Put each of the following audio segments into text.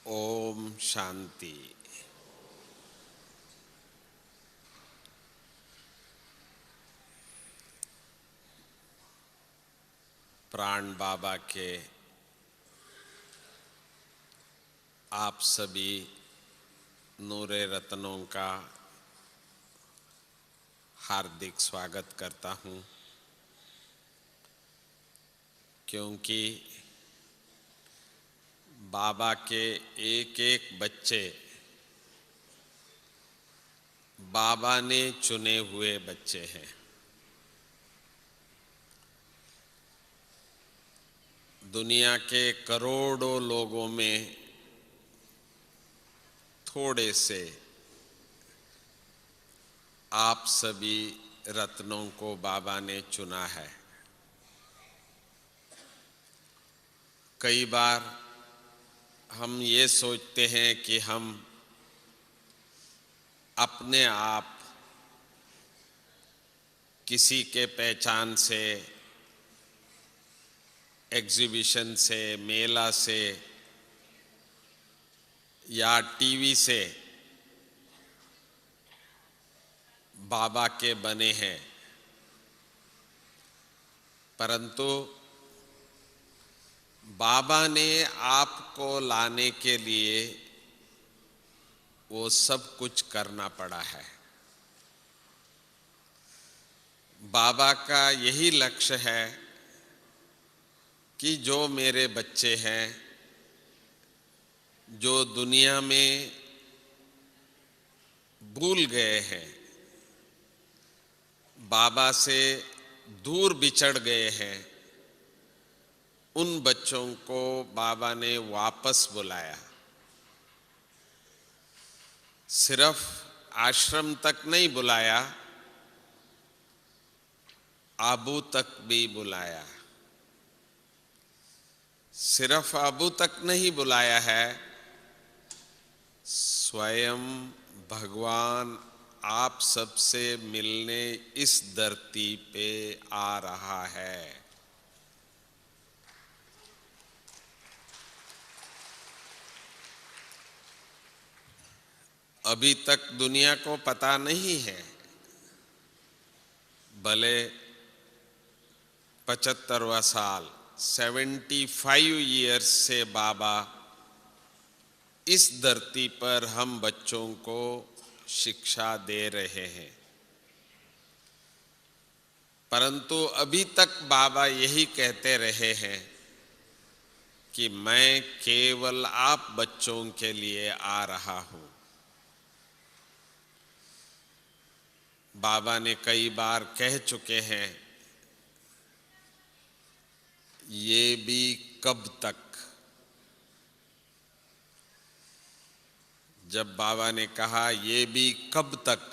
ओम शांति। प्राण बाबा के आप सभी नूरे रत्नों का हार्दिक स्वागत करता हूं, क्योंकि बाबा के एक एक बच्चे बाबा ने चुने हुए बच्चे हैं। दुनिया के करोड़ों लोगों में थोड़े से आप सभी रत्नों को बाबा ने चुना है। कई बार हम ये सोचते हैं कि हम अपने आप किसी के पहचान से, एग्जीबिशन से, मेला से या टीवी से बाबा के बने हैं, परंतु बाबा ने आपको लाने के लिए वो सब कुछ करना पड़ा है। बाबा का यही लक्ष्य है कि जो मेरे बच्चे हैं, जो दुनिया में भूल गए हैं, बाबा से दूर बिछड़ गए हैं, उन बच्चों को बाबा ने वापस बुलाया। सिर्फ आश्रम तक नहीं बुलाया, आबू तक भी बुलाया। सिर्फ आबू तक नहीं बुलाया है, स्वयं भगवान आप सबसे मिलने इस धरती पे आ रहा है। अभी तक दुनिया को पता नहीं है, भले 75वां साल 75 ईयर्स से बाबा इस धरती पर हम बच्चों को शिक्षा दे रहे हैं, परंतु अभी तक बाबा यही कहते रहे हैं कि मैं केवल आप बच्चों के लिए आ रहा हूं। बाबा ने कई बार कह चुके हैं, ये भी कब तक। जब बाबा ने कहा ये भी कब तक,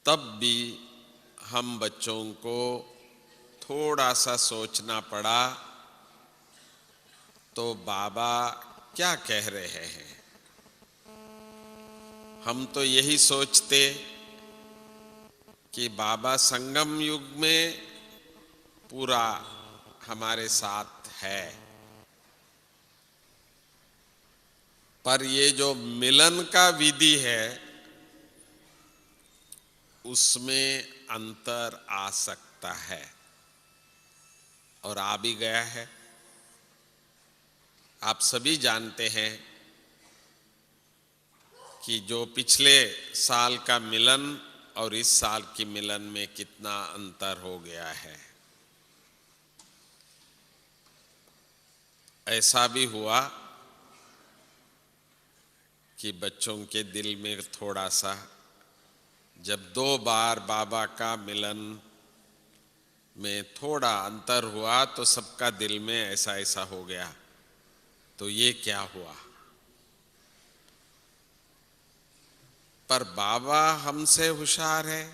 तब भी हम बच्चों को थोड़ा सा सोचना पड़ा, तो बाबा क्या कह रहे हैं। हम तो यही सोचते कि बाबा संगम युग में पूरा हमारे साथ है, पर ये जो मिलन का विधि है उसमें अंतर आ सकता है, और आ भी गया है। आप सभी जानते हैं कि जो पिछले साल का मिलन और इस साल की मिलन में कितना अंतर हो गया है। ऐसा भी हुआ कि बच्चों के दिल में थोड़ा सा, जब 2 बार बाबा का मिलन में थोड़ा अंतर हुआ तो सबका दिल में ऐसा ऐसा हो गया, तो ये क्या हुआ। पर बाबा हमसे होशियार है।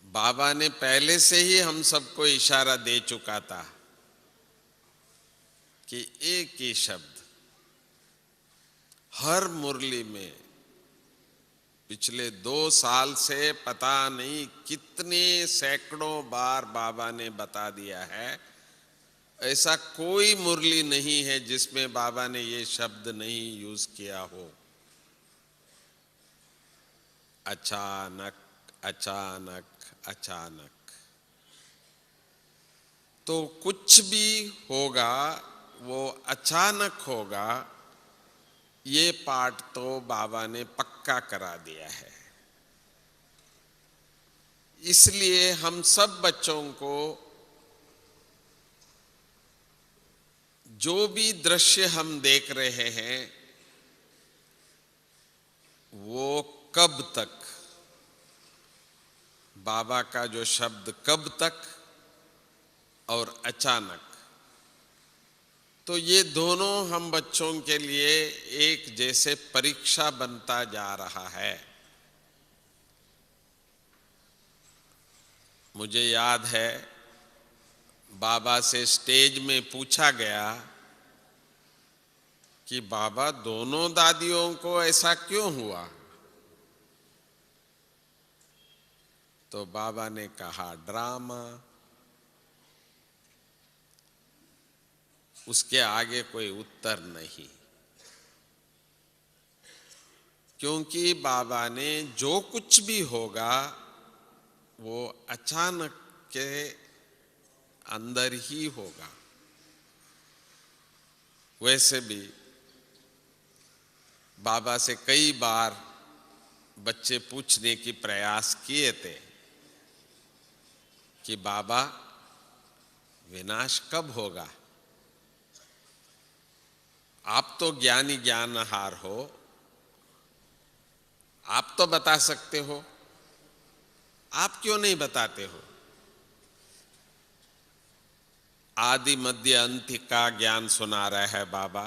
बाबा ने पहले से ही हम सबको इशारा दे चुका था कि एक ही शब्द हर मुरली में पिछले 2 साल से पता नहीं कितने सैकड़ों बार बाबा ने बता दिया है, ऐसा कोई मुरली नहीं है जिसमें बाबा ने ये शब्द नहीं यूज किया हो। अचानक, अचानक, अचानक। तो कुछ भी होगा वो अचानक होगा, ये पाठ तो बाबा ने पक्का करा दिया है। इसलिए हम सब बच्चों को जो भी दृश्य हम देख रहे हैं वो कब तक, बाबा का जो शब्द कब तक और अचानक, तो ये दोनों हम बच्चों के लिए एक जैसे परीक्षा बनता जा रहा है। मुझे याद है बाबा से स्टेज में पूछा गया कि बाबा दोनों दादियों को ऐसा क्यों हुआ? तो बाबा ने कहा ड्रामा। उसके आगे कोई उत्तर नहीं, क्योंकि बाबा ने जो कुछ भी होगा वो अचानक के अंदर ही होगा। वैसे भी बाबा से कई बार बच्चे पूछने की प्रयास किए थे कि बाबा विनाश कब होगा? आप तो ज्ञानी ज्ञानहार हो, आप तो बता सकते हो, आप क्यों नहीं बताते हो? आदि मध्य अंत का ज्ञान सुना रहा है बाबा,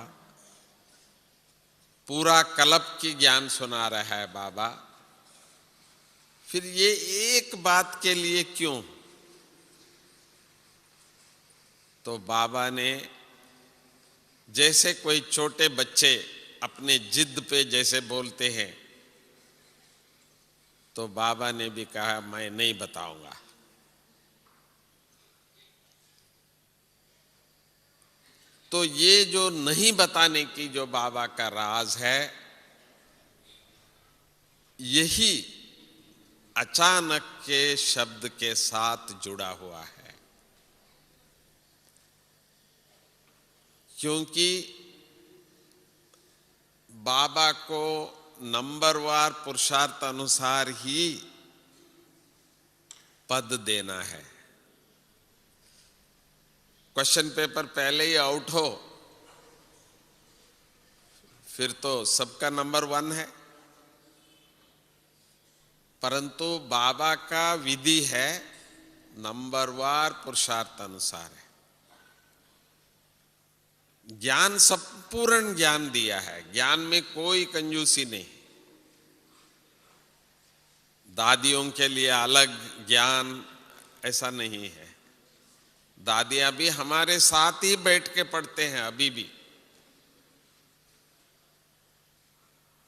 पूरा कल्प की ज्ञान सुना रहा है बाबा, फिर ये एक बात के लिए क्यों? तो बाबा ने जैसे कोई छोटे बच्चे अपने जिद पे जैसे बोलते हैं, तो बाबा ने भी कहा मैं नहीं बताऊंगा। तो ये जो नहीं बताने की जो बाबा का राज है, यही अचानक के शब्द के साथ जुड़ा हुआ है। क्योंकि बाबा को नंबरवार पुरुषार्थ अनुसार ही पद देना है। क्वेश्चन पेपर पहले ही आउट हो फिर तो सबका नंबर 1 है, परंतु बाबा का विधि है नंबरवार पुरुषार्थ अनुसार है। ज्ञान संपूर्ण ज्ञान दिया है, ज्ञान में कोई कंजूसी नहीं। दादियों के लिए अलग ज्ञान ऐसा नहीं है। दादियां भी हमारे साथ ही बैठ के पढ़ते हैं अभी भी।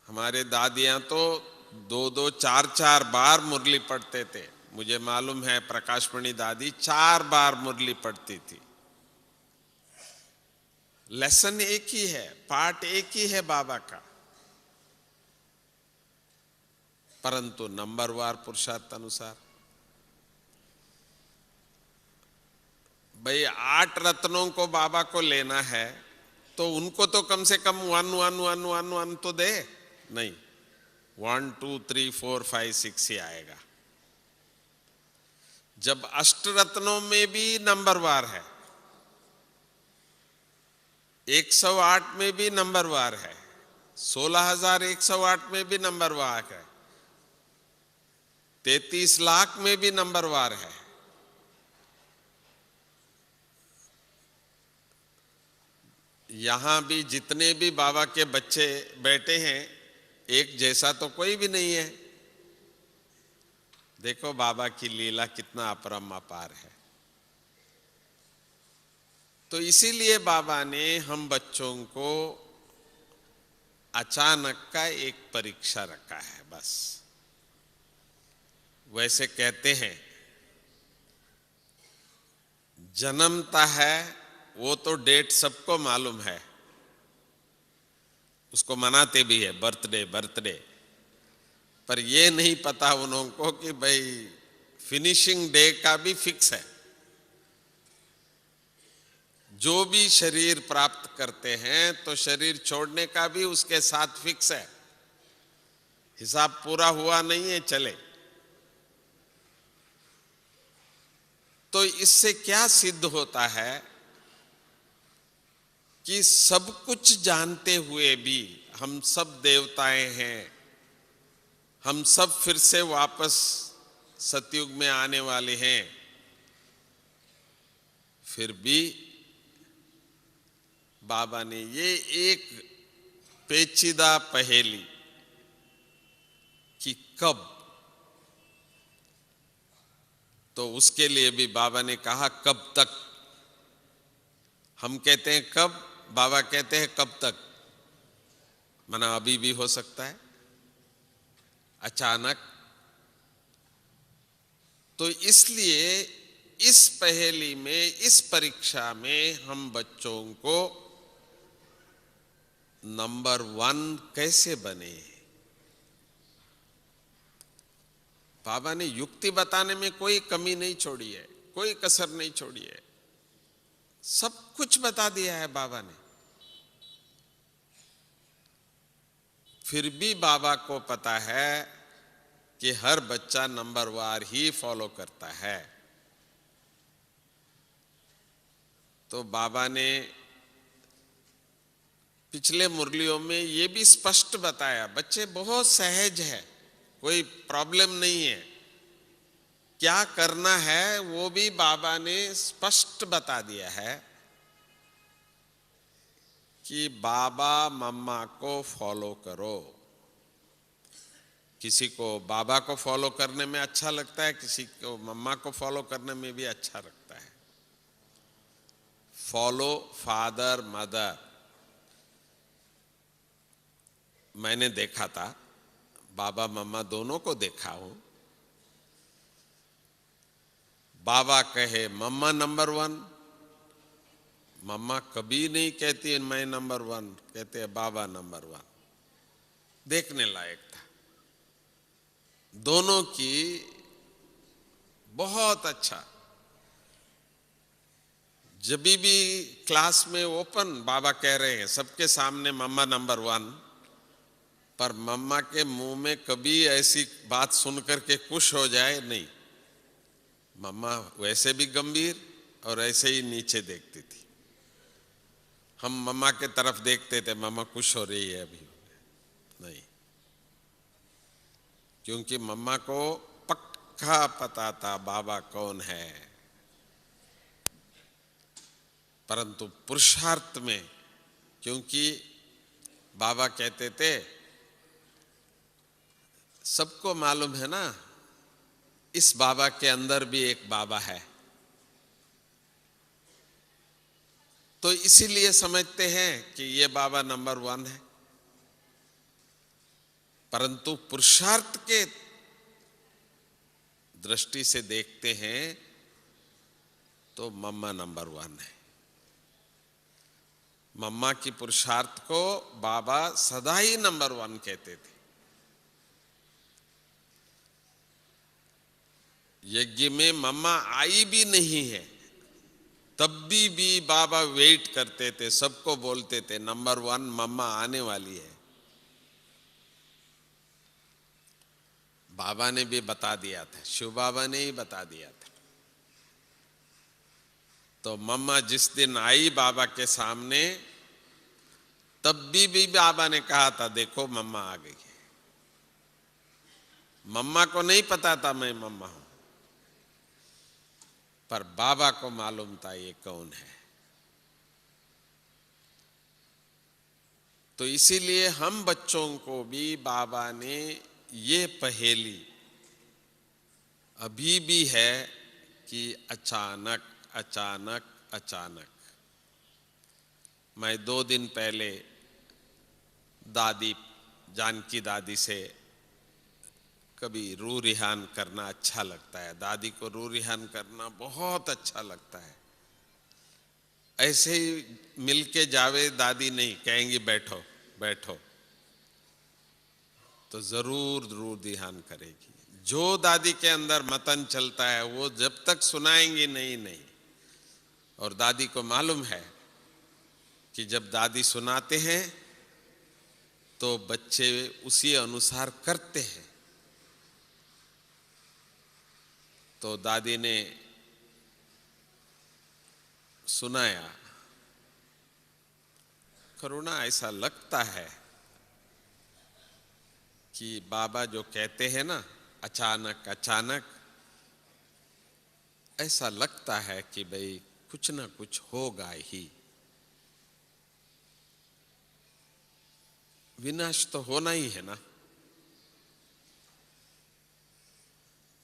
हमारे दादियां तो 2-2, 4-4 बार मुरली पढ़ते थे। मुझे मालूम है प्रकाशमणि दादी 4 बार मुरली पढ़ती थी। लेसन एक ही है, पाठ एक ही है बाबा का, परंतु नंबरवार पुरुषार्थ अनुसार। भाई 8 रत्नों को बाबा को लेना है तो उनको तो कम से कम 1 1 1 1 1 तो दे, नहीं 1 2 3 4 5 6 ही आएगा। जब अष्ट रत्नों में भी नंबरवार है, 108 में भी नंबरवार है, 16,108 में भी नंबरवार है, 33 लाख में भी नंबरवार है। यहां भी जितने भी बाबा के बच्चे बैठे हैं, एक जैसा तो कोई भी नहीं है। देखो बाबा की लीला कितना अपरंपार है। तो इसीलिए बाबा ने हम बच्चों को अचानक का एक परीक्षा रखा है बस। वैसे कहते हैं जन्मता है वो तो डेट सबको मालूम है, उसको मनाते भी है, बर्थडे बर्थडे। पर ये नहीं पता उनको कि भाई फिनिशिंग डे का भी फिक्स है। जो भी शरीर प्राप्त करते हैं तो शरीर छोड़ने का भी उसके साथ फिक्स है। हिसाब पूरा हुआ नहीं है, चले। तो इससे क्या सिद्ध होता है कि सब कुछ जानते हुए भी हम सब देवताएं हैं, हम सब फिर से वापस सतयुग में आने वाले हैं, फिर भी बाबा ने ये एक पेचीदा पहेली कि कब, तो उसके लिए भी बाबा ने कहा कब तक। हम कहते हैं कब, बाबा कहते हैं कब तक। माना अभी भी हो सकता है, अचानक। तो इसलिए इस पहेली में, इस परीक्षा में हम बच्चों को नंबर 1 कैसे बने, बाबा ने युक्ति बताने में कोई कमी नहीं छोड़ी है, कोई कसर नहीं छोड़ी है, सब कुछ बता दिया है बाबा ने। फिर भी बाबा को पता है कि हर बच्चा नंबर वार ही फॉलो करता है। तो बाबा ने पिछले मुरलियों में ये भी स्पष्ट बताया, बच्चे बहुत सहज है, कोई प्रॉब्लम नहीं है, क्या करना है वो भी बाबा ने स्पष्ट बता दिया है कि बाबा मम्मा को फॉलो करो। किसी को बाबा को फॉलो करने में अच्छा लगता है, किसी को मम्मा को फॉलो करने में भी अच्छा लगता है। Follow father mother. मैंने देखा था, बाबा मम्मा दोनों को देखा हूं। बाबा कहे मम्मा नंबर 1, मम्मा कभी नहीं कहती मैं नंबर 1, कहते हैं बाबा नंबर 1। देखने लायक था, दोनों की बहुत अच्छा। जब भी क्लास में ओपन बाबा कह रहे हैं सबके सामने मम्मा नंबर 1, पर मम्मा के मुंह में कभी ऐसी बात सुनकर के खुश हो जाए नहीं। मम्मा वैसे भी गंभीर और ऐसे ही नीचे देखती थी। हम मम्मा के तरफ देखते थे, मम्मा खुश हो रही है अभी नहीं, क्योंकि मम्मा को पक्का पता था बाबा कौन है। परंतु पुरुषार्थ में, क्योंकि बाबा कहते थे सबको मालूम है ना इस बाबा के अंदर भी एक बाबा है, तो इसीलिए समझते हैं कि ये बाबा नंबर 1 है। परंतु पुरुषार्थ के दृष्टि से देखते हैं तो मम्मा नंबर 1 है। मम्मा की पुरुषार्थ को बाबा सदा ही नंबर 1 कहते थे। यज्ञ में मम्मा आई भी नहीं है तब भी बाबा वेट करते थे, सबको बोलते थे नंबर 1 मम्मा आने वाली है। बाबा ने भी बता दिया था, शिव बाबा ने ही बता दिया था। तो मम्मा जिस दिन आई बाबा के सामने, तब भी बाबा ने कहा था देखो मम्मा आ गई है। मम्मा को नहीं पता था मैं मम्मा हूं, पर बाबा को मालूम था ये कौन है। तो इसीलिए हम बच्चों को भी बाबा ने ये पहेली अभी भी है कि अचानक अचानक अचानक। मैं 2 दिन पहले दादी, जानकी दादी से, कभी रू रिहान करना अच्छा लगता है, दादी को रू रिहान करना बहुत अच्छा लगता है। ऐसे ही मिलके जावे दादी नहीं, कहेंगी बैठो बैठो, तो जरूर जरूर ध्यान करेगी। जो दादी के अंदर मतन चलता है वो जब तक सुनाएंगी नहीं नहीं। और दादी को मालूम है कि जब दादी सुनाते हैं तो बच्चे उसी अनुसार करते हैं। तो दादी ने सुनाया, करुणा ऐसा लगता है कि बाबा जो कहते हैं ना अचानक अचानक, ऐसा लगता है कि भाई कुछ ना कुछ होगा ही, विनाश तो होना ही है ना।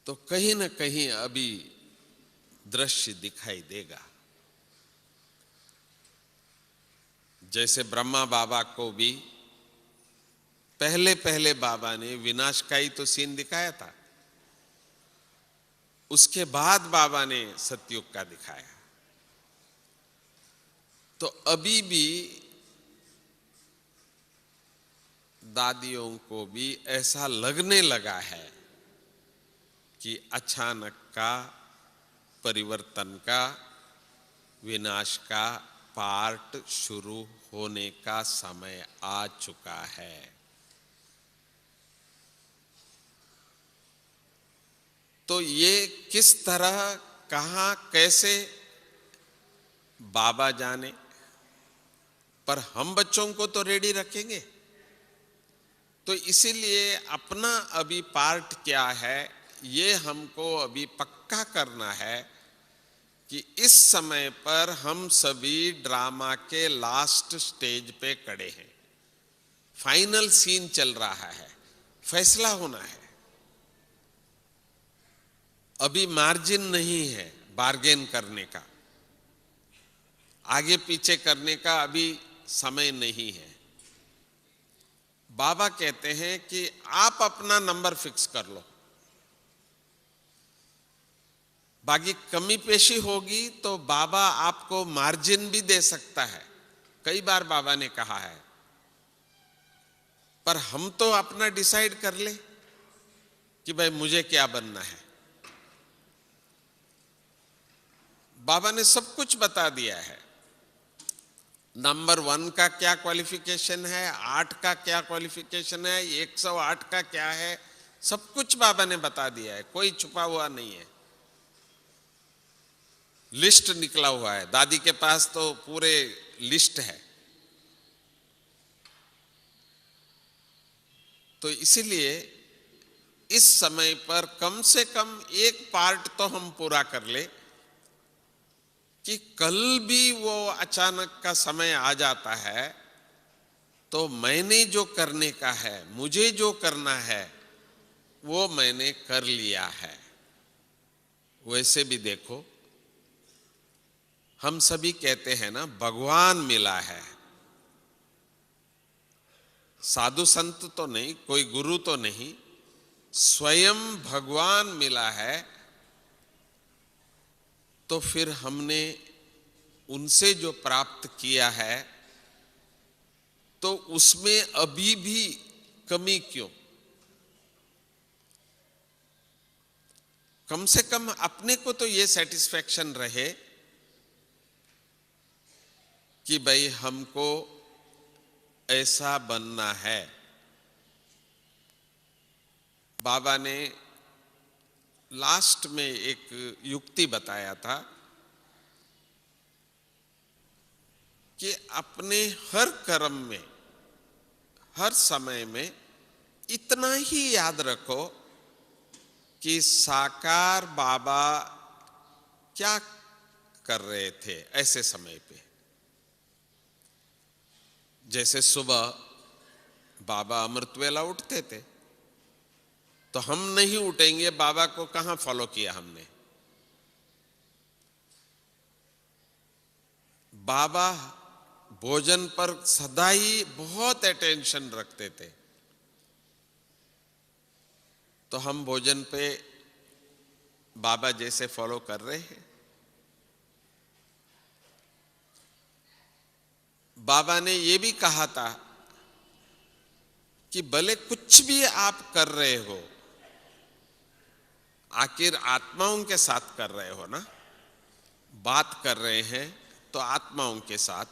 तो कहीं ना कहीं अभी दृश्य दिखाई देगा। जैसे ब्रह्मा बाबा को भी पहले पहले बाबा ने विनाश का ही तो सीन दिखाया था, उसके बाद बाबा ने सतयुग का दिखाया। तो अभी भी दादियों को भी ऐसा लगने लगा है कि अचानक का, परिवर्तन का, विनाश का पार्ट शुरू होने का समय आ चुका है। तो ये किस तरह, कहां, कैसे बाबा जाने, पर हम बच्चों को तो रेडी रखेंगे। तो इसीलिए अपना अभी पार्ट क्या है ये हमको अभी पक्का करना है कि इस समय पर हम सभी ड्रामा के लास्ट स्टेज पे खड़े हैं, फाइनल सीन चल रहा है, फैसला होना है। अभी मार्जिन नहीं है बार्गेन करने का, आगे पीछे करने का अभी समय नहीं है। बाबा कहते हैं कि आप अपना नंबर फिक्स कर लो, बाकी कमी पेशी होगी तो बाबा आपको मार्जिन भी दे सकता है, कई बार बाबा ने कहा है। पर हम तो अपना डिसाइड कर ले कि भाई मुझे क्या बनना है। बाबा ने सब कुछ बता दिया है। नंबर 1 का क्या क्वालिफिकेशन है, 8 का क्या क्वालिफिकेशन है, 108 का क्या है, सब कुछ बाबा ने बता दिया है, कोई छुपा हुआ नहीं है। लिस्ट निकला हुआ है, दादी के पास तो पूरे लिस्ट है। तो इसीलिए इस समय पर कम से कम एक पार्ट तो हम पूरा कर ले कि कल भी वो अचानक का समय आ जाता है तो मैंने जो करने का है, मुझे जो करना है वो मैंने कर लिया है। वैसे भी देखो, हम सभी कहते हैं ना भगवान मिला है, साधु संत तो नहीं, कोई गुरु तो नहीं, स्वयं भगवान मिला है। तो फिर हमने उनसे जो प्राप्त किया है तो उसमें अभी भी कमी क्यों? कम से कम अपने को तो ये सेटिस्फैक्शन रहे कि भाई हमको ऐसा बनना है। बाबा ने लास्ट में एक युक्ति बताया था कि अपने हर कर्म में, हर समय में इतना ही याद रखो कि साकार बाबा क्या कर रहे थे ऐसे समय पे। जैसे सुबह बाबा अमृत वेला उठते थे तो हम नहीं उठेंगे, बाबा को कहां फॉलो किया हमने। बाबा भोजन पर सदा ही बहुत अटेंशन रखते थे, तो हम भोजन पे बाबा जैसे फॉलो कर रहे हैं। बाबा ने ये भी कहा था कि भले कुछ भी आप कर रहे हो, आखिर आत्माओं के साथ कर रहे हो ना, बात कर रहे हैं तो आत्माओं के साथ,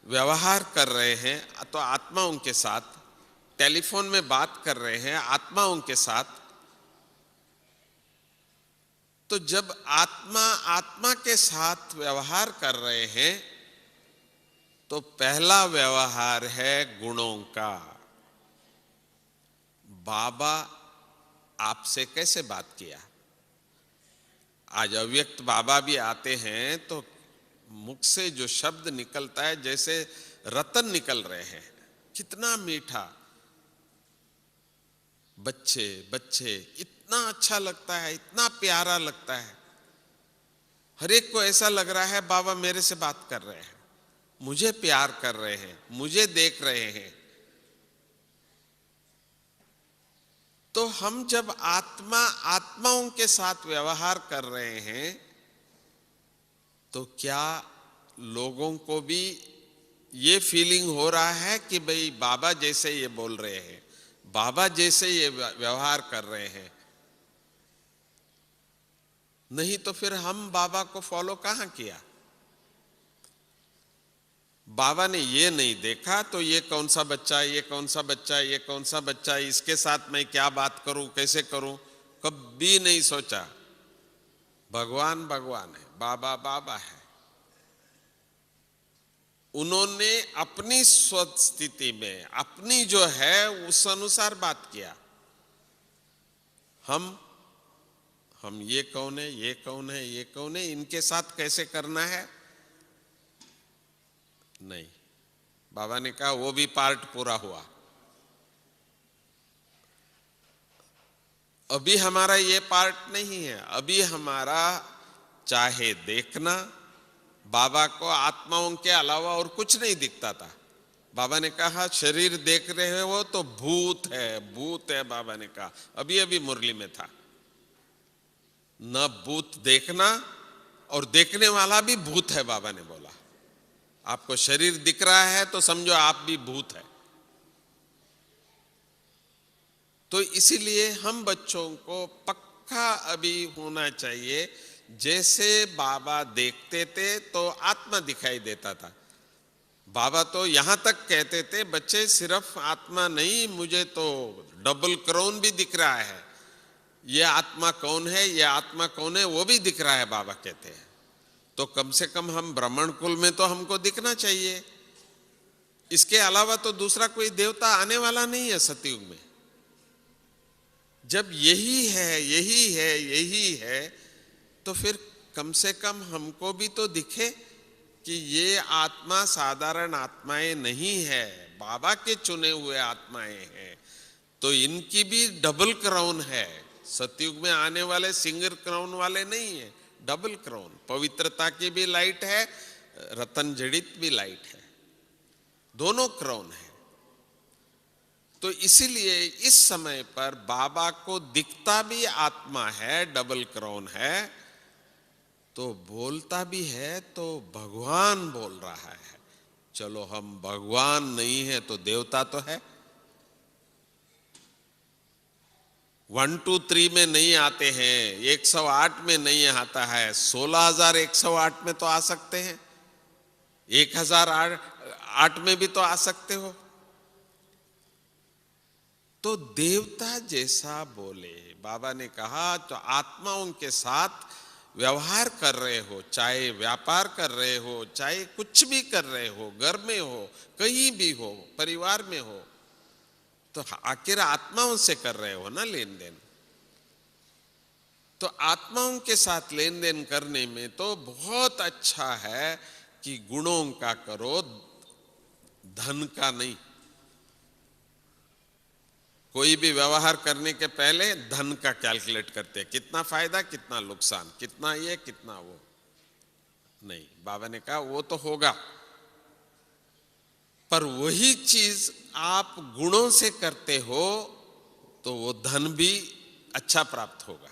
व्यवहार कर रहे हैं तो आत्माओं के साथ, टेलीफोन में बात कर रहे हैं आत्माओं के साथ। तो जब आत्मा आत्मा के साथ व्यवहार कर रहे हैं तो पहला व्यवहार है गुणों का। बाबा आपसे कैसे बात किया? आज अव्यक्त बाबा भी आते हैं तो मुख से जो शब्द निकलता है जैसे रतन निकल रहे हैं, कितना मीठा। बच्चे बच्चे, इतना अच्छा लगता है, इतना प्यारा लगता है। हर एक को ऐसा लग रहा है बाबा मेरे से बात कर रहे हैं, मुझे प्यार कर रहे हैं, मुझे देख रहे हैं। तो हम जब आत्माओं के साथ व्यवहार कर रहे हैं तो क्या लोगों को भी ये फीलिंग हो रहा है कि भाई बाबा जैसे ये बोल रहे हैं, बाबा जैसे ये व्यवहार कर रहे हैं? नहीं तो फिर हम बाबा को फॉलो कहां किया? बाबा ने ये नहीं देखा तो ये कौन सा बच्चा, ये कौन सा बच्चा, ये कौन सा बच्चा, इसके साथ मैं क्या बात करूं, कैसे करूं, कभी नहीं सोचा। भगवान भगवान है, बाबा बाबा है। उन्होंने अपनी स्वस्थिति में अपनी जो है उस अनुसार बात किया। हम ये कौन है, ये कौन है, ये कौन है, इनके साथ कैसे करना है? नहीं, बाबा ने कहा वो भी पार्ट पूरा हुआ। अभी हमारा ये पार्ट नहीं है। अभी हमारा चाहे देखना, बाबा को आत्माओं के अलावा और कुछ नहीं दिखता था। बाबा ने कहा शरीर देख रहे हो तो भूत है, भूत है। बाबा ने कहा, अभी अभी मुरली में था, न भूत देखना और देखने वाला भी भूत है। बाबा ने बोला आपको शरीर दिख रहा है तो समझो आप भी भूत है। तो इसीलिए हम बच्चों को पक्का अभी होना चाहिए, जैसे बाबा देखते थे तो आत्मा दिखाई देता था। बाबा तो यहां तक कहते थे बच्चे सिर्फ आत्मा नहीं, मुझे तो डबल क्राउन भी दिख रहा है। ये आत्मा कौन है, ये आत्मा कौन है, वो भी दिख रहा है। बाबा कहते हैं तो कम से कम हम ब्राह्मण कुल में तो हमको दिखना चाहिए। इसके अलावा तो दूसरा कोई देवता आने वाला नहीं है सतयुग में। जब यही है, यही है, यही है, तो फिर कम से कम हमको भी तो दिखे कि ये आत्मा साधारण आत्माएं नहीं है, बाबा के चुने हुए आत्माएं हैं। तो इनकी भी डबल क्राउन है। सतयुग में आने वाले सिंगल क्राउन वाले नहीं है, डबल क्राउन। पवित्रता की भी लाइट है, रतन जड़ित भी लाइट है, दोनों क्राउन है। तो इसीलिए इस समय पर बाबा को दिखता भी आत्मा है, डबल क्राउन है, तो बोलता भी है तो भगवान बोल रहा है। चलो हम भगवान नहीं है तो देवता तो है। 1 2 3 में नहीं आते हैं, 108 में नहीं आता है, 16,108 में तो आ सकते हैं, 1008 में भी तो आ सकते हो। तो देवता जैसा बोले। बाबा ने कहा तो आत्माओं के साथ व्यवहार कर रहे हो, चाहे व्यापार कर रहे हो, चाहे कुछ भी कर रहे हो, घर में हो, कहीं भी हो, परिवार में हो, तो आखिर आत्माओं से कर रहे हो ना लेन देन। तो आत्माओं के साथ लेन देन करने में तो बहुत अच्छा है कि गुणों का करो, धन का नहीं। कोई भी व्यवहार करने के पहले धन का कैलकुलेट करते हैं, कितना फायदा, कितना नुकसान, कितना ये, कितना वो। नहीं, बाबा ने कहा वो तो होगा, पर वही चीज आप गुणों से करते हो तो वो धन भी अच्छा प्राप्त होगा।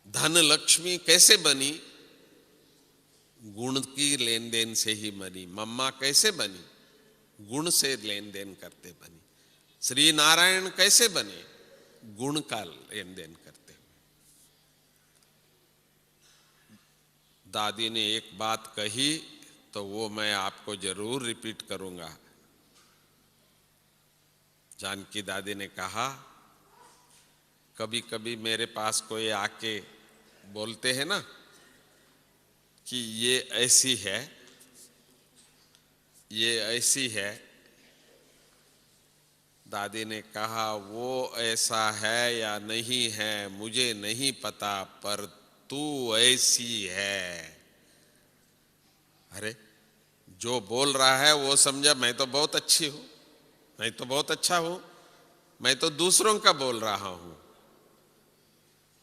धन लक्ष्मी कैसे बनी? गुण की लेन देन से ही बनी। मम्मा कैसे बनी? गुण से लेन देन करते बनी। श्री नारायण कैसे बने? गुण का लेन देन करते। दादी ने एक बात कही तो वो मैं आपको जरूर रिपीट करूंगा। जानकी दादी ने कहा, कभी कभी मेरे पास कोई आके बोलते हैं ना कि ये ऐसी है, ये ऐसी है। दादी ने कहा, वो ऐसा है या नहीं है मुझे नहीं पता, पर तू ऐसी है। अरे, जो बोल रहा है वो समझा मैं तो बहुत अच्छी हूं, मैं तो बहुत अच्छा हूं, मैं तो दूसरों का बोल रहा हूं।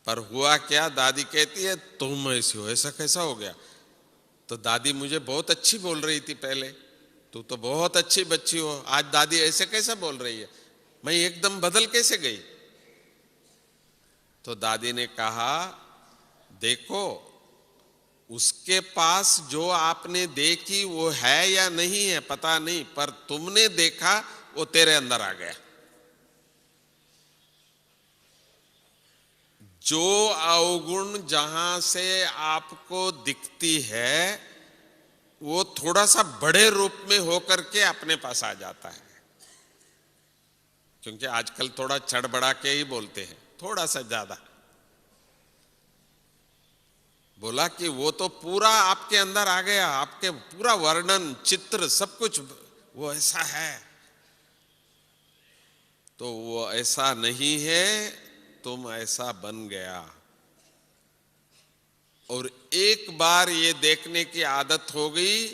पर हुआ क्या? दादी कहती है तुम ऐसी हो। ऐसा कैसा हो गया? तो दादी मुझे बहुत अच्छी बोल रही थी पहले, तू तो बहुत अच्छी बच्ची हो, आज दादी ऐसे कैसा बोल रही है? मैं एकदम बदल कैसे गई? तो दादी ने कहा, देखो, उसके पास जो आपने देखी वो है या नहीं है पता नहीं, पर तुमने देखा वो तेरे अंदर आ गया। जो अवगुण जहां से आपको दिखती है वो थोड़ा सा बड़े रूप में होकर के अपने पास आ जाता है। क्योंकि आजकल थोड़ा चढ़ बढ़ा के ही बोलते हैं, थोड़ा सा ज्यादा। बोला कि वो तो पूरा आपके अंदर आ गया, आपके पूरा वर्णन चित्र सब कुछ वो ऐसा है। तो वो ऐसा नहीं है, तुम ऐसा बन गया। और एक बार ये देखने की आदत हो गई,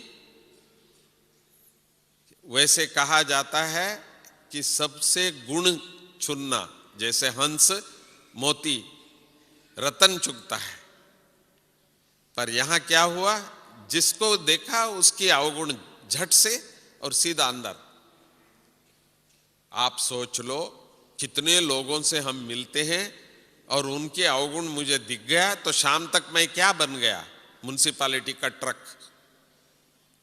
वैसे कहा जाता है कि सबसे गुण चुनना, जैसे हंस मोती रतन चुगता है। पर यहां क्या हुआ? जिसको देखा उसकी अवगुण झट से और सीधा अंदर। आप सोच लो, कितने लोगों से हम मिलते हैं और उनके अवगुण मुझे दिख गया तो शाम तक मैं क्या बन गया? म्युनिसिपैलिटी का ट्रक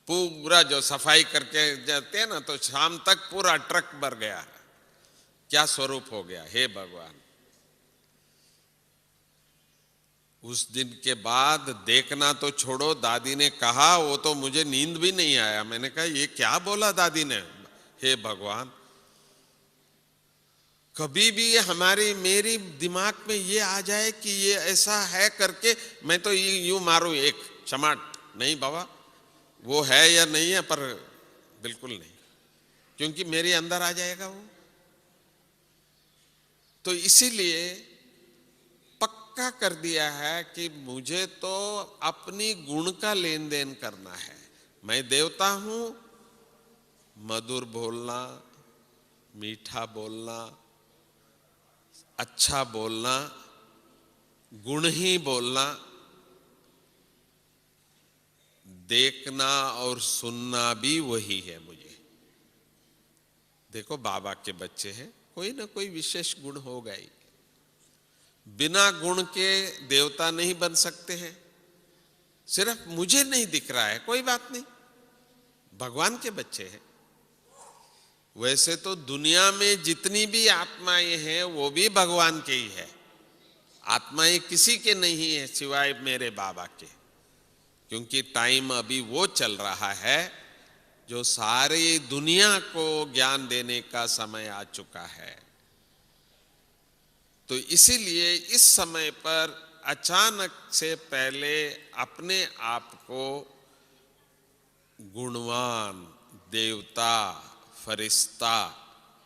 पूरा जो सफाई करके जाते हैं ना, तो शाम तक पूरा ट्रक भर गया। क्या स्वरूप हो गया? हे भगवान! उस दिन के बाद देखना तो छोड़ो, दादी ने कहा वो तो मुझे नींद भी नहीं आया। मैंने कहा ये क्या बोला दादी ने? हे भगवान, कभी भी हमारी मेरी दिमाग में ये आ जाए कि ये ऐसा है करके मैं तो यूं मारूं एक चमाट, नहीं बाबा वो है या नहीं है, पर बिल्कुल नहीं, क्योंकि मेरे अंदर आ जाएगा वो। तो इसीलिए पक्का कर दिया है कि मुझे तो अपनी गुण का लेन देन करना है। मैं देवता हूं, मधुर बोलना, मीठा बोलना, अच्छा बोलना, गुण ही बोलना, देखना और सुनना भी वही है मुझे। देखो, बाबा के बच्चे हैं, कोई ना कोई विशेष गुण होगा ही। बिना गुण के देवता नहीं बन सकते हैं। सिर्फ मुझे नहीं दिख रहा है, कोई बात नहीं, भगवान के बच्चे हैं। वैसे तो दुनिया में जितनी भी आत्माएं हैं वो भी भगवान के ही है। आत्माएं किसी के नहीं है सिवाय मेरे बाबा के। क्योंकि टाइम अभी वो चल रहा है जो सारी दुनिया को ज्ञान देने का समय आ चुका है। तो इसीलिए इस समय पर अचानक से पहले अपने आप को गुणवान, देवता, फरिश्ता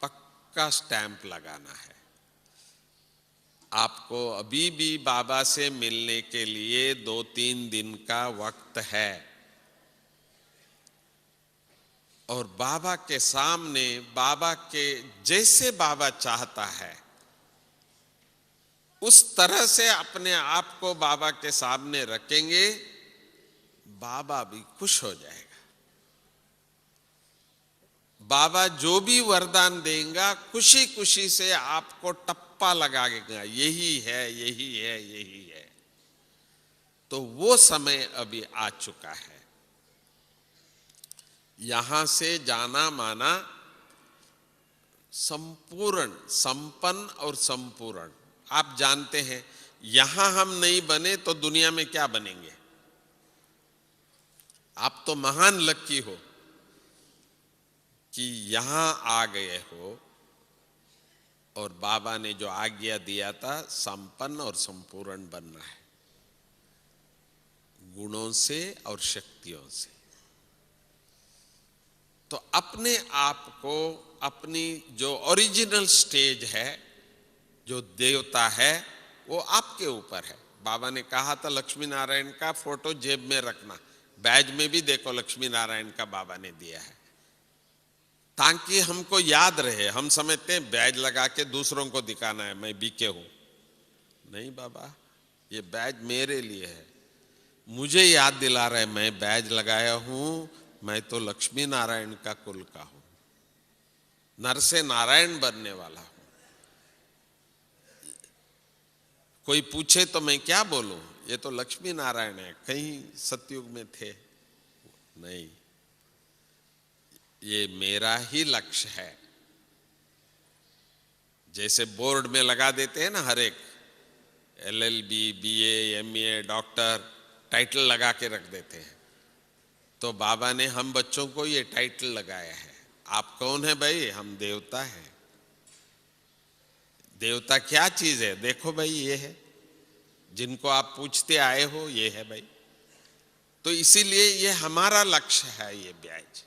पक्का स्टैंप लगाना है। आपको अभी भी बाबा से मिलने के लिए 2-3 दिन का वक्त है। और बाबा के सामने, बाबा के जैसे बाबा चाहता है उस तरह से अपने आप को बाबा के सामने रखेंगे, बाबा भी खुश हो जाएगा। बाबा जो भी वरदान देगा खुशी खुशी से आपको टप्पा लगाएगा, यही है, यही है, यही है। तो वो समय अभी आ चुका है। यहां से जाना माना संपूर्ण, संपन्न और संपूर्ण। आप जानते हैं, यहां हम नहीं बने तो दुनिया में क्या बनेंगे? आप तो महान लकी हो कि यहां आ गए हो, और बाबा ने जो आज्ञा दिया था संपन्न और संपूर्ण बनना है, गुणों से और शक्तियों से। तो अपने आप को, अपनी जो ओरिजिनल स्टेज है, जो देवता है, वो आपके ऊपर है। बाबा ने कहा था लक्ष्मी नारायण का फोटो जेब में रखना, बैज में भी देखो लक्ष्मी नारायण का बाबा ने दिया है, ताकि हमको याद रहे। हम समझते हैं बैज लगा के दूसरों को दिखाना है मैं बीके हूं। नहीं बाबा, ये बैज मेरे लिए है, मुझे याद दिला रहे मैं बैज लगाया हूं, मैं तो लक्ष्मी नारायण का कुल का हूं, नर से नारायण बनने वाला हूं। कोई पूछे तो मैं क्या बोलूं, ये तो लक्ष्मी नारायण है, कहीं सतयुग में थे नहीं, ये मेरा ही लक्ष्य है। जैसे बोर्ड में लगा देते हैं ना, हर एक LLB, BA, MA, doctor title लगा के रख देते हैं, तो बाबा ने हम बच्चों को ये टाइटल लगाया है। आप कौन है भाई? हम देवता हैं। देवता क्या चीज है? देखो भाई, ये है, जिनको आप पूछते आए हो, ये है भाई। तो इसीलिए ये हमारा लक्ष्य है, ये ब्याज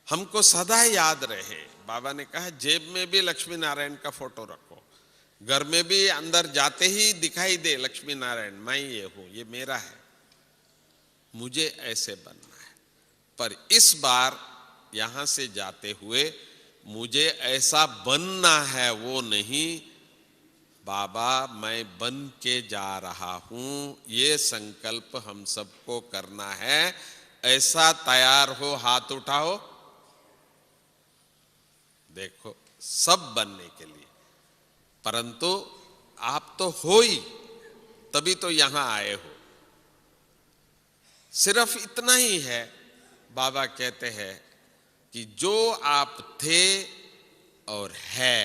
हमको सदा याद रहे। बाबा ने कहा जेब में भी लक्ष्मी नारायण का फोटो रखो, घर में भी अंदर जाते ही दिखाई दे लक्ष्मी नारायण, मैं ये हूं, ये मेरा है, मुझे ऐसे बनना है। पर इस बार यहां से जाते हुए मुझे ऐसा बनना है वो नहीं, बाबा मैं बन के जा रहा हूं, ये संकल्प हम सबको करना है। ऐसा तैयार हो, हाथ उठाओ, देखो सब बनने के लिए। परंतु आप तो हो ही, तभी तो यहां आए हो। सिर्फ इतना ही है, बाबा कहते हैं कि जो आप थे और है,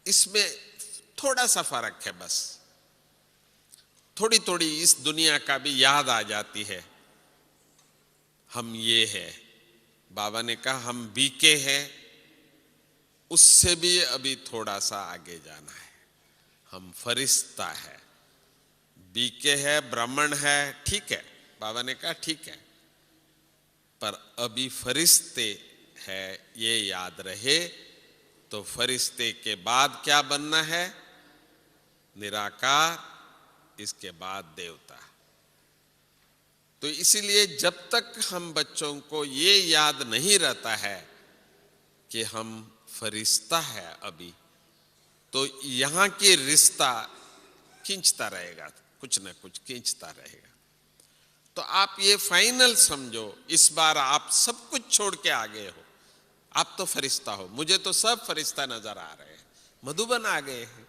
इसमें थोड़ा सा फर्क है। बस थोड़ी थोड़ी इस दुनिया का भी याद आ जाती है, हम ये है। बाबा ने कहा हम बीके हैं, उससे भी अभी थोड़ा सा आगे जाना है। हम फरिश्ता है, बीके है, ब्राह्मण है, ठीक है, बाबा ने कहा ठीक है, पर अभी फरिश्ते है, ये याद रहे। तो फरिश्ते के बाद क्या बनना है? निराकार, इसके बाद देवता। तो इसीलिए जब तक हम बच्चों को ये याद नहीं रहता है कि हम फरिश्ता है अभी, तो यहां की रिश्ता खींचता रहेगा, कुछ ना कुछ खींचता रहेगा। तो आप ये फाइनल समझो, इस बार आप सब कुछ छोड़ के आ गए हो, आप तो फरिश्ता हो। मुझे तो सब फरिश्ता नजर आ रहे हैं, मधुबन आ गए हैं,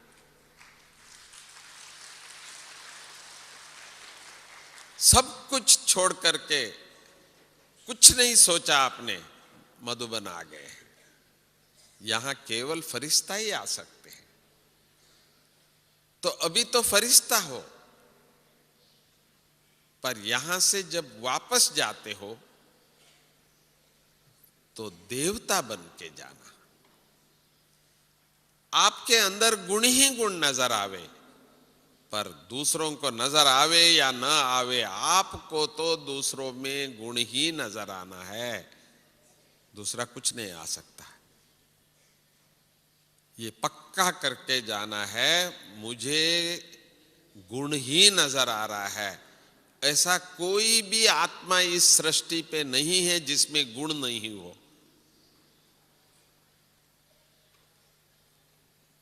सब कुछ छोड़ करके, कुछ नहीं सोचा आपने, मधुबन आ गए हैं। यहां केवल फरिश्ता ही आ सकते हैं। तो अभी तो फरिश्ता हो, पर यहां से जब वापस जाते हो तो देवता बन के जाना। आपके अंदर गुण ही गुण नजर आवे, पर दूसरों को नजर आवे या न आवे, आपको तो दूसरों में गुण ही नजर आना है, दूसरा कुछ नहीं आ सकता। ये पक्का करके जाना है, मुझे गुण ही नजर आ रहा है। ऐसा कोई भी आत्मा इस सृष्टि पे नहीं है जिसमें गुण नहीं हो।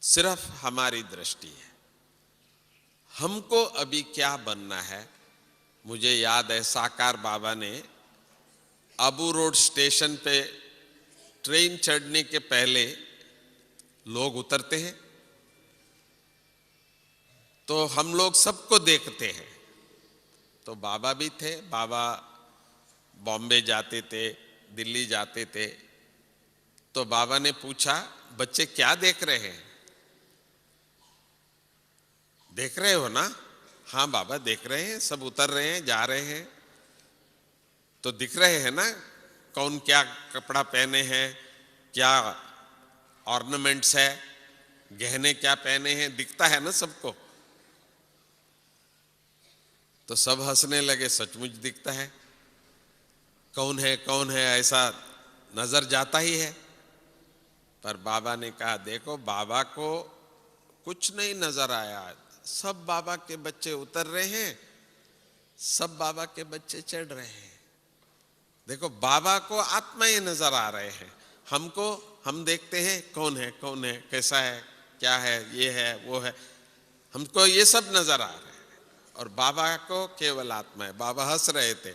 सिर्फ हमारी दृष्टि है। हमको अभी क्या बनना है? मुझे याद है साकार बाबा ने अबू रोड स्टेशन पे ट्रेन चढ़ने के पहले लोग उतरते हैं, तो हम लोग सबको देखते हैं, तो बाबा भी थे, बाबा बॉम्बे जाते थे, दिल्ली जाते थे। तो बाबा ने पूछा, बच्चे क्या देख रहे हैं? देख रहे हो ना? हाँ बाबा देख रहे हैं, सब उतर रहे हैं, जा रहे हैं। तो दिख रहे हैं ना कौन क्या कपड़ा पहने हैं, क्या ऑर्नामेंट्स है, गहने क्या पहने हैं, दिखता है ना सबको? तो सब हंसने लगे, सचमुच दिखता है। कौन है ऐसा नजर जाता ही है। पर बाबा ने कहा, देखो बाबा को कुछ नहीं नजर आया, सब बाबा के बच्चे उतर रहे हैं, सब बाबा के बच्चे चढ़ रहे हैं। देखो बाबा को आत्मा ये नजर आ रहे हैं, हमको हम देखते हैं कौन है, कैसा है, क्या है, ये है वो है, हमको ये सब नजर आ रहे हैं, और बाबा को केवल आत्मा है। बाबा हंस रहे थे।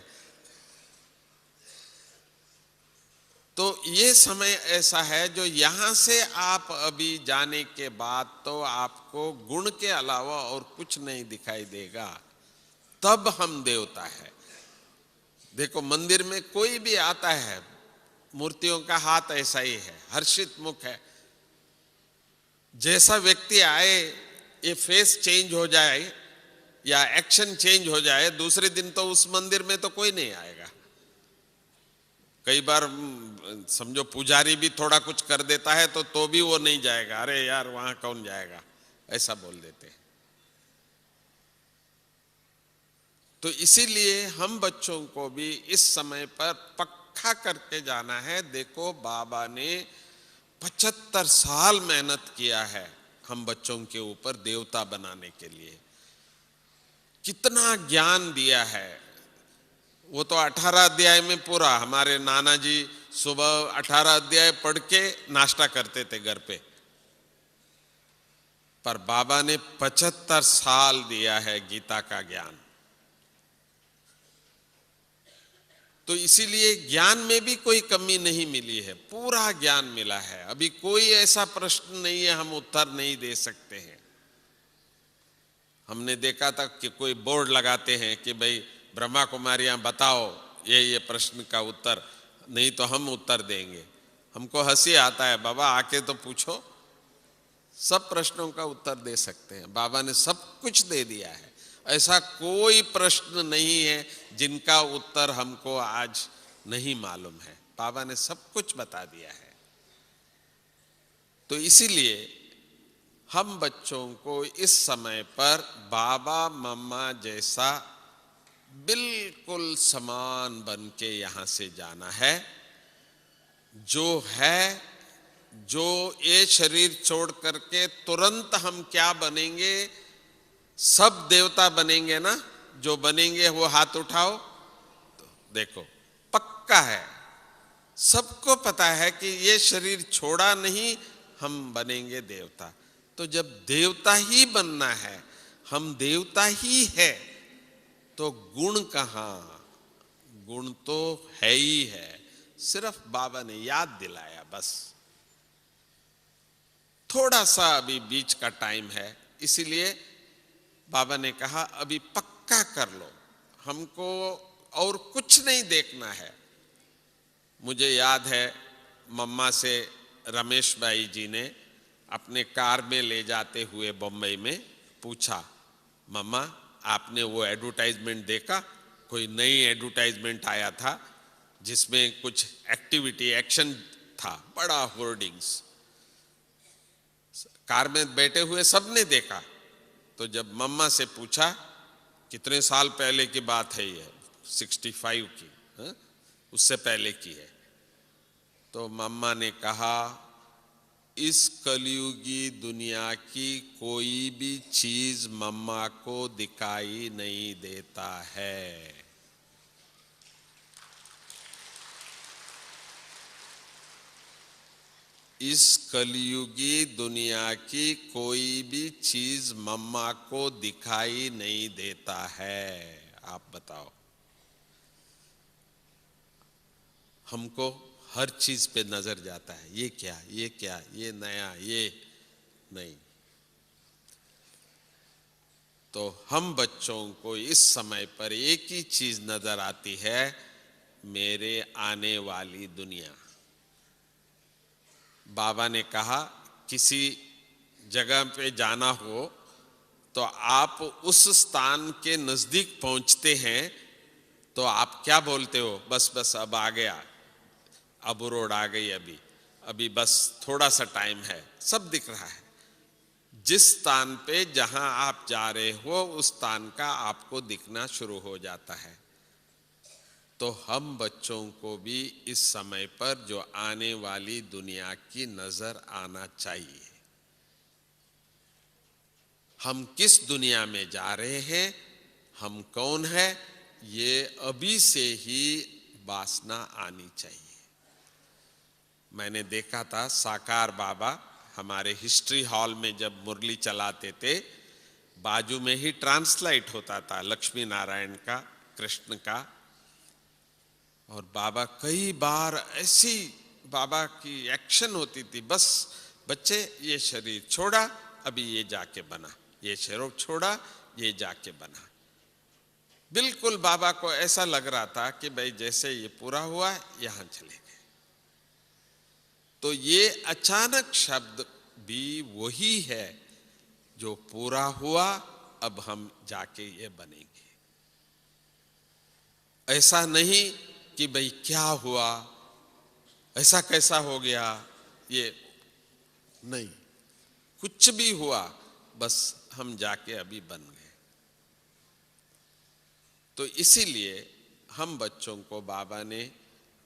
तो ये समय ऐसा है जो यहां से आप अभी जाने के बाद तो आपको गुण के अलावा और कुछ नहीं दिखाई देगा, तब हम देवता है। देखो मंदिर में कोई भी आता है, मूर्तियों का हाथ ऐसा ही है, हर्षित मुख है। जैसा व्यक्ति आए, ये फेस चेंज हो जाए या एक्शन चेंज हो जाए, दूसरे दिन तो उस मंदिर में तो कोई नहीं आएगा। कई बार समझो पुजारी भी थोड़ा कुछ कर देता है तो भी वो नहीं जाएगा, अरे यार वहां कौन जाएगा, ऐसा बोल देते हैं। तो इसीलिए हम बच्चों को भी इस समय पर पक्का करके जाना है। देखो बाबा ने 75 साल मेहनत किया है हम बच्चों के ऊपर देवता बनाने के लिए, कितना ज्ञान दिया है। वो तो 18 अध्याय में पूरा, हमारे नाना जी सुबह 18 अध्याय पढ़ के नाश्ता करते थे घर पे, पर बाबा ने 75 साल दिया है गीता का ज्ञान। तो इसीलिए ज्ञान में भी कोई कमी नहीं मिली है, पूरा ज्ञान मिला है। अभी कोई ऐसा प्रश्न नहीं है हम उत्तर नहीं दे सकते हैं। हमने देखा था कि कोई बोर्ड लगाते हैं कि भाई ब्रह्मा कुमारियां बताओ ये प्रश्न का उत्तर, नहीं तो हम उत्तर देंगे। हमको हंसी आता है, बाबा आके तो पूछो, सब प्रश्नों का उत्तर दे सकते हैं। बाबा ने सब कुछ दे दिया है, ऐसा कोई प्रश्न नहीं है जिनका उत्तर हमको आज नहीं मालूम है। बाबा ने सब कुछ बता दिया है। तो इसीलिए हम बच्चों को इस समय पर बाबा मम्मा जैसा बिल्कुल समान बन के यहां से जाना है। जो है, जो ये शरीर छोड़ करके तुरंत हम क्या बनेंगे, सब देवता बनेंगे ना। जो बनेंगे वो हाथ उठाओ। तो देखो पक्का है, सबको पता है कि ये शरीर छोड़ा नहीं, हम बनेंगे देवता। तो जब देवता ही बनना है, हम देवता ही है, तो गुण कहां? गुण तो है ही है, सिर्फ बाबा ने याद दिलाया बस। थोड़ा सा अभी बीच का टाइम है, इसीलिए बाबा ने कहा अभी पक्का कर लो, हमको और कुछ नहीं देखना है। मुझे याद है मम्मा से रमेश भाई जी ने अपने कार में ले जाते हुए बम्बई में पूछा, मम्मा आपने वो एडवर्टाइजमेंट देखा? कोई नई एडवर्टाइजमेंट आया था जिसमें कुछ एक्टिविटी एक्शन था, बड़ा होर्डिंग्स। कार में बैठे हुए सबने देखा। तो जब मम्मा से पूछा, कितने साल पहले की बात है ये, 65 की, हा? उससे पहले की है। तो मम्मा ने कहा, इस कलयुगी दुनिया की कोई भी चीज मम्मा को दिखाई नहीं देता है। इस कलयुगी दुनिया की कोई भी चीज मम्मा को दिखाई नहीं देता है। आप बताओ, हमको हर चीज पे नजर जाता है, ये क्या, ये क्या, ये नया, ये नहीं। तो हम बच्चों को इस समय पर एक ही चीज नजर आती है, मेरे आने वाली दुनिया। बाबा ने कहा किसी जगह पे जाना हो तो आप उस स्थान के नजदीक पहुंचते हैं तो आप क्या बोलते हो? बस बस अब आ गया, अब रोड आ गई, अभी अभी बस थोड़ा सा टाइम है, सब दिख रहा है। जिस स्थान पे जहां आप जा रहे हो उस स्थान का आपको दिखना शुरू हो जाता है। तो हम बच्चों को भी इस समय पर जो आने वाली दुनिया की नजर आना चाहिए। हम किस दुनिया में जा रहे हैं, हम कौन है, ये अभी से ही वासना आनी चाहिए। मैंने देखा था साकार बाबा हमारे हिस्ट्री हॉल में जब मुरली चलाते थे, बाजू में ही ट्रांसलाइट होता था लक्ष्मी नारायण का, कृष्ण का। और बाबा कई बार ऐसी बाबा की एक्शन होती थी, बस बच्चे ये शरीर छोड़ा, अभी ये जाके बना, ये शरीर छोड़ा, ये जाके बना। बिल्कुल बाबा को ऐसा लग रहा था कि भाई जैसे ये पूरा हुआ यहां चले गए। तो ये अचानक शब्द भी वही है जो पूरा हुआ, अब हम जाके ये बनेंगे। ऐसा नहीं कि भाई क्या हुआ, ऐसा कैसा हो गया, ये नहीं, कुछ भी हुआ बस हम जाके अभी बन गए। तो इसीलिए हम बच्चों को बाबा ने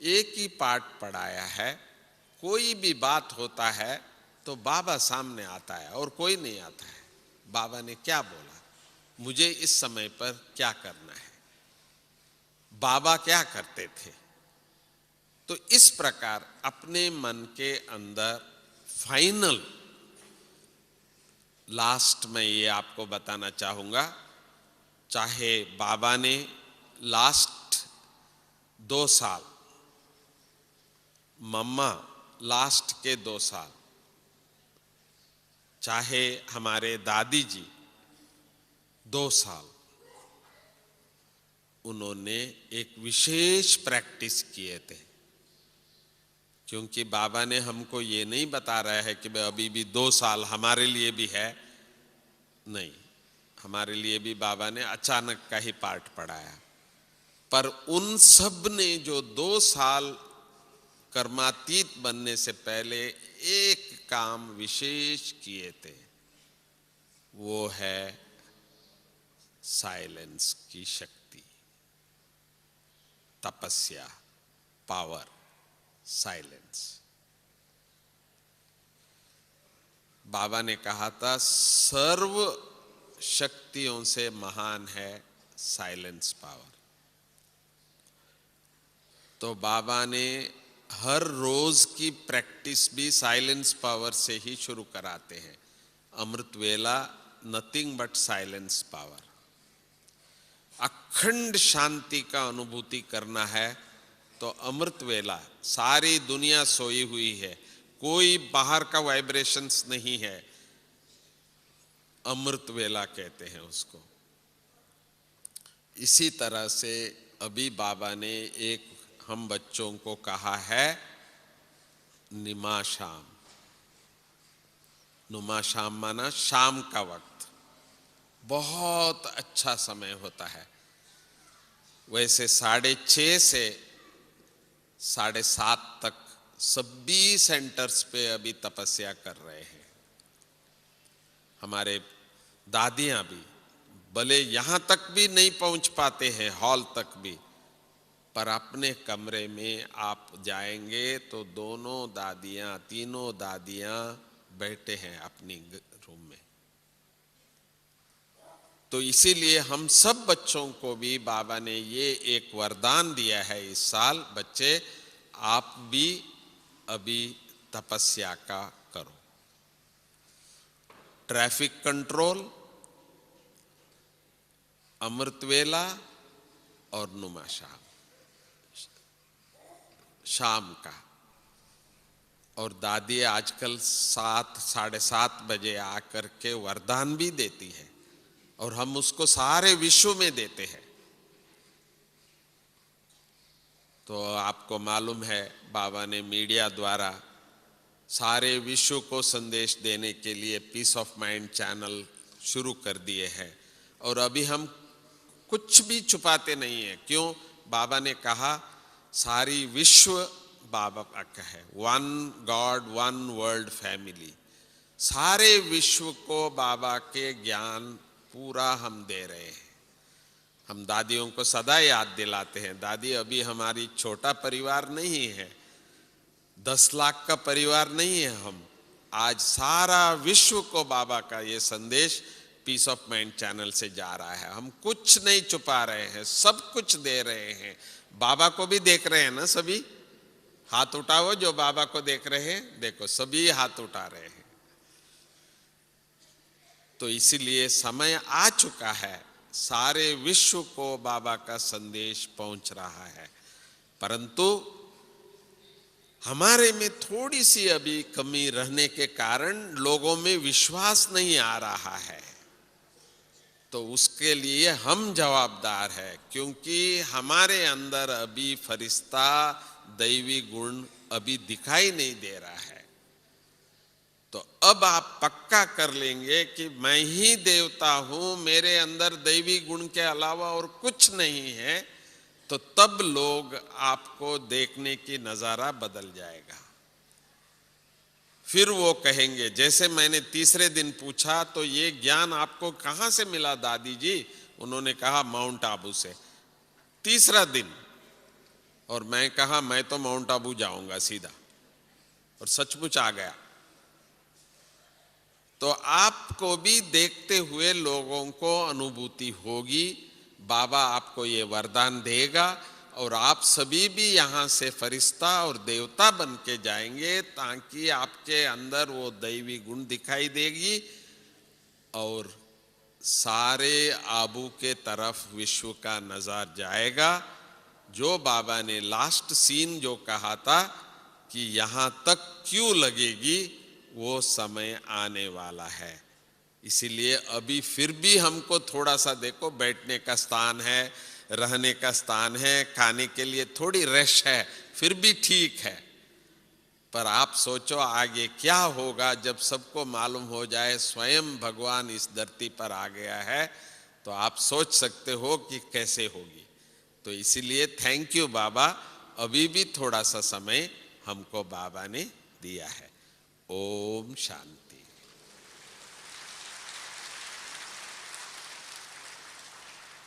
एक ही पाठ पढ़ाया है। कोई भी बात होता है तो बाबा सामने आता है और कोई नहीं आता है। बाबा ने क्या बोला, मुझे इस समय पर क्या करना है, बाबा क्या करते थे। तो इस प्रकार अपने मन के अंदर फाइनल लास्ट में ये आपको बताना चाहूंगा, चाहे बाबा ने लास्ट 2 साल, मम्मा लास्ट के 2 साल, चाहे हमारे दादी जी 2 साल, उन्होंने एक विशेष प्रैक्टिस किए थे। क्योंकि बाबा ने हमको ये नहीं बता रहा है कि भाई अभी भी 2 साल हमारे लिए भी है, नहीं, हमारे लिए भी बाबा ने अचानक का ही पाठ पढ़ाया। पर उन सब ने जो 2 साल कर्मातीत बनने से पहले एक काम विशेष किए थे, वो है साइलेंस की शक्ति, तपस्या, पावर, साइलेंस। बाबा ने कहा था सर्व शक्तियों से महान है साइलेंस पावर। तो बाबा ने हर रोज की प्रैक्टिस भी साइलेंस पावर से ही शुरू कराते हैं। अमृत वेला नथिंग बट साइलेंस पावर। अखंड शांति का अनुभूति करना है तो अमृत वेला, सारी दुनिया सोई हुई है, कोई बाहर का वाइब्रेशंस नहीं है, अमृत वेला कहते हैं उसको। इसी तरह से अभी बाबा ने एक हम बच्चों को कहा है निमाशाम। नुमाशाम माना शाम का वक्त, बहुत अच्छा समय होता है। वैसे 6:30 से 7:30 तक सभी सेंटर्स पे अभी तपस्या कर रहे हैं। हमारे दादियां भी भले यहां तक भी नहीं पहुंच पाते हैं, हॉल तक भी, पर अपने कमरे में आप जाएंगे तो दोनों दादियां, तीनों दादियां बैठे हैं अपनी रूम में। तो इसीलिए हम सब बच्चों को भी बाबा ने ये एक वरदान दिया है इस साल, बच्चे आप भी अभी तपस्या का करो। ट्रैफिक कंट्रोल, अमृत वेला और नुमाशाम शाम का। और दादी आजकल 7, 7:30 बजे आकर के वरदान भी देती है और हम उसको सारे विश्व में देते हैं। तो आपको मालूम है बाबा ने मीडिया द्वारा सारे विश्व को संदेश देने के लिए पीस ऑफ माइंड चैनल शुरू कर दिए हैं। और अभी हम कुछ भी छुपाते नहीं है। क्यों? बाबा ने कहा सारी विश्व बाबा का है, one God one world family. सारे विश्व को बाबा के ज्ञान पूरा हम दे रहे हैं। हम दादियों को सदा याद दिलाते हैं, दादी अभी हमारी छोटा परिवार नहीं है, 10 लाख का परिवार नहीं है हम। आज सारा विश्व को बाबा का ये संदेश पीस ऑफ माइंड चैनल से जा रहा है। हम कुछ नहीं छुपा रहे हैं, सब कुछ दे रहे हैं। बाबा को भी देख रहे हैं ना सभी? हाथ उठाओ जो बाबा को देख रहे हैं, देखो सभी हाथ उठा रहे हैं। तो इसीलिए समय आ चुका है, सारे विश्व को बाबा का संदेश पहुंच रहा है। परंतु हमारे में थोड़ी सी अभी कमी रहने के कारण लोगों में विश्वास नहीं आ रहा है। तो उसके लिए हम जवाबदार है, क्योंकि हमारे अंदर अभी फरिश्ता दैवी गुण अभी दिखाई नहीं दे रहा है। तो अब आप पक्का कर लेंगे कि मैं ही देवता हूं, मेरे अंदर दैवी गुण के अलावा और कुछ नहीं है, तो तब लोग आपको देखने की नजारा बदल जाएगा। फिर वो कहेंगे, जैसे मैंने तीसरे दिन पूछा तो ये ज्ञान आपको कहां से मिला दादी जी? उन्होंने कहा माउंट आबू से। तीसरा दिन, और मैं कहा मैं तो माउंट आबू जाऊंगा सीधा, और सचमुच आ गया। तो आपको भी देखते हुए लोगों को अनुभूति होगी, बाबा आपको ये वरदान देगा और आप सभी भी यहाँ से फरिश्ता और देवता बन के जाएंगे, ताकि आपके अंदर वो दैवी गुण दिखाई देगी और सारे आबू के तरफ विश्व का नजर जाएगा। जो बाबा ने लास्ट सीन जो कहा था कि यहाँ तक क्यों लगेगी, वो समय आने वाला है। इसीलिए अभी फिर भी हमको थोड़ा सा देखो, बैठने का स्थान है, रहने का स्थान है, खाने के लिए थोड़ी रश है, फिर भी ठीक है। पर आप सोचो आगे क्या होगा जब सबको मालूम हो जाए स्वयं भगवान इस धरती पर आ गया है, तो आप सोच सकते हो कि कैसे होगी। तो इसीलिए थैंक यू बाबा, अभी भी थोड़ा सा समय हमको बाबा ने दिया है। ओम शांति।